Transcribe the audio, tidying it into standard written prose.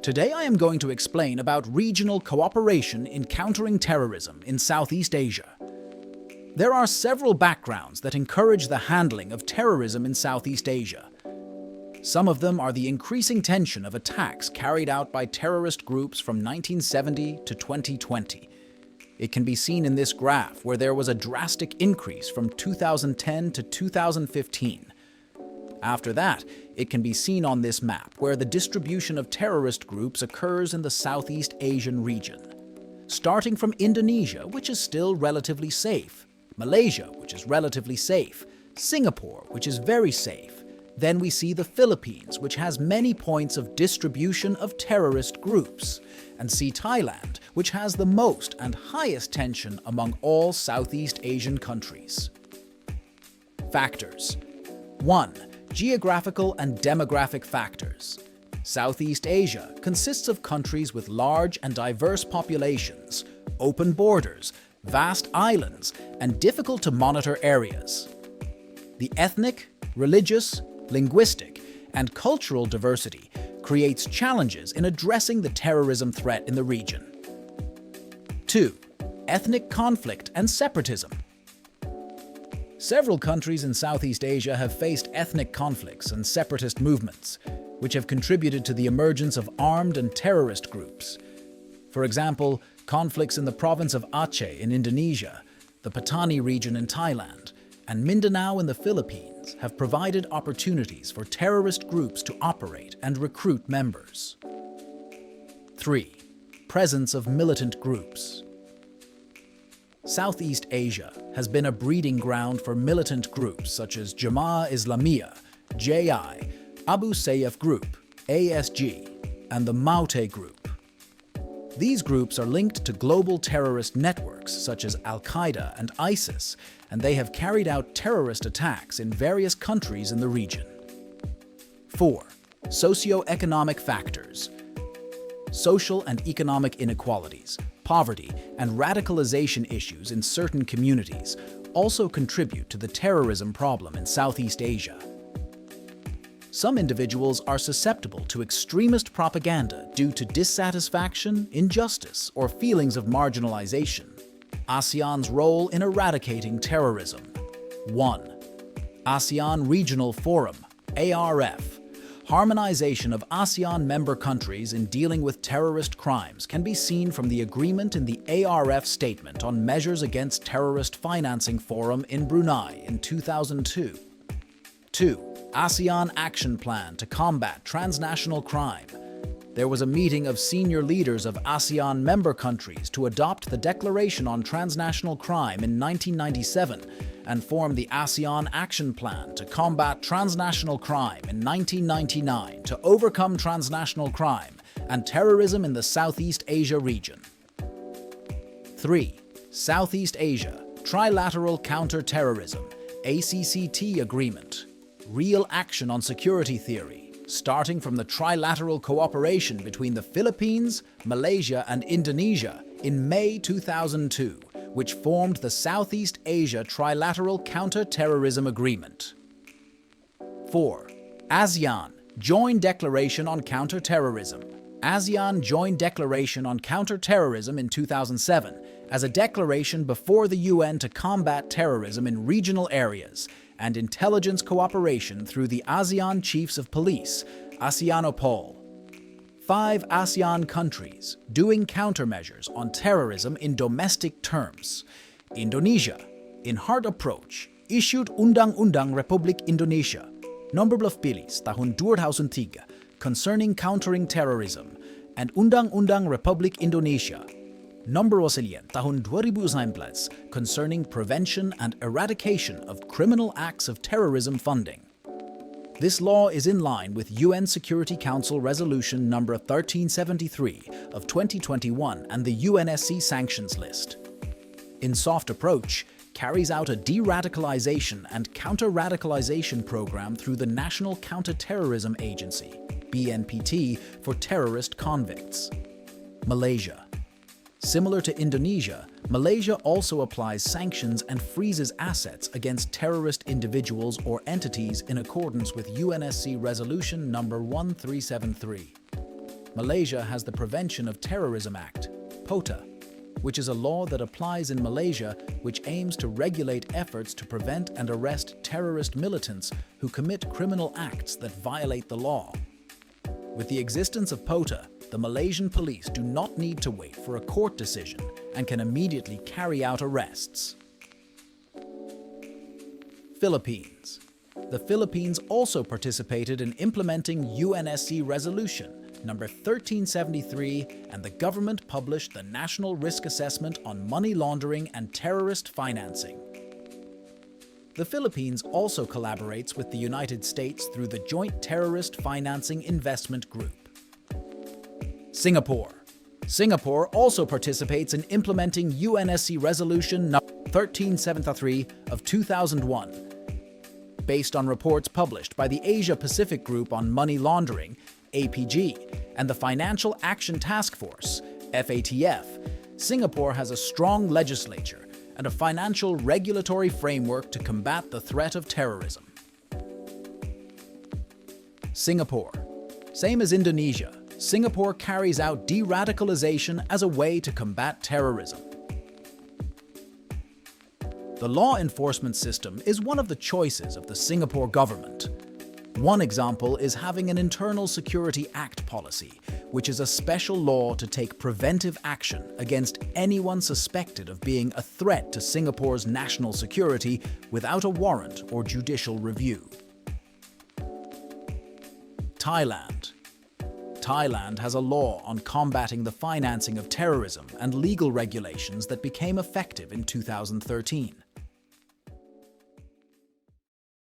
Today I am going to explain about regional cooperation in countering terrorism in Southeast Asia. There are several backgrounds that encourage the handling of terrorism in Southeast Asia. Some of them are the increasing tension of attacks carried out by terrorist groups from 1970 to 2020. It can be seen in this graph where there was a drastic increase from 2010 to 2015. After that, it can be seen on this map where the distribution of terrorist groups occurs in the Southeast Asian region. Starting from Indonesia, which is still relatively safe, Malaysia, which is relatively safe, Singapore, which is very safe. Then we see the Philippines, which has many points of distribution of terrorist groups, and see Thailand, which has the most and highest tension among all Southeast Asian countries. Factors. 1. Geographical and demographic factors. Southeast Asia consists of countries with large and diverse populations, open borders, vast islands, and difficult-to-monitor areas. The ethnic, religious, linguistic, and cultural diversity creates challenges in addressing the terrorism threat in the region. 2. Ethnic conflict and separatism. Several countries in Southeast Asia have faced ethnic conflicts and separatist movements, which have contributed to the emergence of armed and terrorist groups. For example, conflicts in the province of Aceh in Indonesia, the Patani region in Thailand, and Mindanao in the Philippines have provided opportunities for terrorist groups to operate and recruit members. 3. Presence of militant groups. Southeast Asia has been a breeding ground for militant groups such as Jama'ah Islamiyah, JI, Abu Sayyaf Group, ASG, and the Maute Group. These groups are linked to global terrorist networks such as Al-Qaeda and ISIS, and they have carried out terrorist attacks in various countries in the region. 4. Socioeconomic factors. Social and economic inequalities, poverty, and radicalization issues in certain communities also contribute to the terrorism problem in Southeast Asia. Some individuals are susceptible to extremist propaganda due to dissatisfaction, injustice, or feelings of marginalization. ASEAN's role in eradicating terrorism. 1. ASEAN Regional Forum, ARF. Harmonization of ASEAN member countries in dealing with terrorist crimes can be seen from the agreement in the ARF Statement on Measures Against Terrorist Financing Forum in Brunei in 2002. 2. ASEAN Action Plan to Combat Transnational Crime. There was a meeting of senior leaders of ASEAN member countries to adopt the Declaration on Transnational Crime in 1997 and form the ASEAN Action Plan to Combat Transnational Crime in 1999 to overcome transnational crime and terrorism in the Southeast Asia region. 3. Southeast Asia Trilateral Counter-Terrorism, ACCT Agreement. Real action on security theory, starting from the trilateral cooperation between the Philippines, Malaysia, and Indonesia in May 2002, which formed the Southeast Asia Trilateral Counter-Terrorism Agreement. 4. ASEAN Joint Declaration on Counter-Terrorism. ASEAN Joint Declaration on Counter-Terrorism in 2007 as a declaration before the UN to combat terrorism in regional areas and intelligence cooperation through the ASEAN Chiefs of Police, ASEANOPOL. 5 ASEAN countries doing countermeasures on terrorism in domestic terms. Indonesia, in hard approach, issued Undang-Undang Republik Indonesia, Nomor 12 Tahun 2003, concerning countering terrorism, and Undang-Undang Republik Indonesia, Nomor 9 Tahun 2019, concerning prevention and eradication of criminal acts of terrorism funding. This law is in line with UN Security Council Resolution No. 1373 of 2021 and the UNSC sanctions list. In soft approach, carries out a de-radicalization and counter-radicalization program through the National Counter-Terrorism Agency, BNPT, for terrorist convicts. Malaysia. Similar to Indonesia, Malaysia also applies sanctions and freezes assets against terrorist individuals or entities in accordance with UNSC Resolution No. 1373. Malaysia has the Prevention of Terrorism Act, POTA, which is a law that applies in Malaysia which aims to regulate efforts to prevent and arrest terrorist militants who commit criminal acts that violate the law. With the existence of POTA, the Malaysian police do not need to wait for a court decision and can immediately carry out arrests. Philippines. The Philippines also participated in implementing UNSC Resolution number 1373, and the government published the National Risk Assessment on Money Laundering and Terrorist Financing. The Philippines also collaborates with the United States through the Joint Terrorist Financing Investment Group. Singapore. Singapore also participates in implementing UNSC Resolution No. 1373 of 2001. Based on reports published by the Asia-Pacific Group on Money Laundering, APG, and the Financial Action Task Force, FATF, Singapore has a strong legislature and a financial regulatory framework to combat the threat of terrorism. Singapore. Same as Indonesia, Singapore carries out de-radicalization as a way to combat terrorism. The law enforcement system is one of the choices of the Singapore government. One example is having an Internal Security Act policy, which is a special law to take preventive action against anyone suspected of being a threat to Singapore's national security without a warrant or judicial review. Thailand. Thailand has a law on combating the financing of terrorism and legal regulations that became effective in 2013.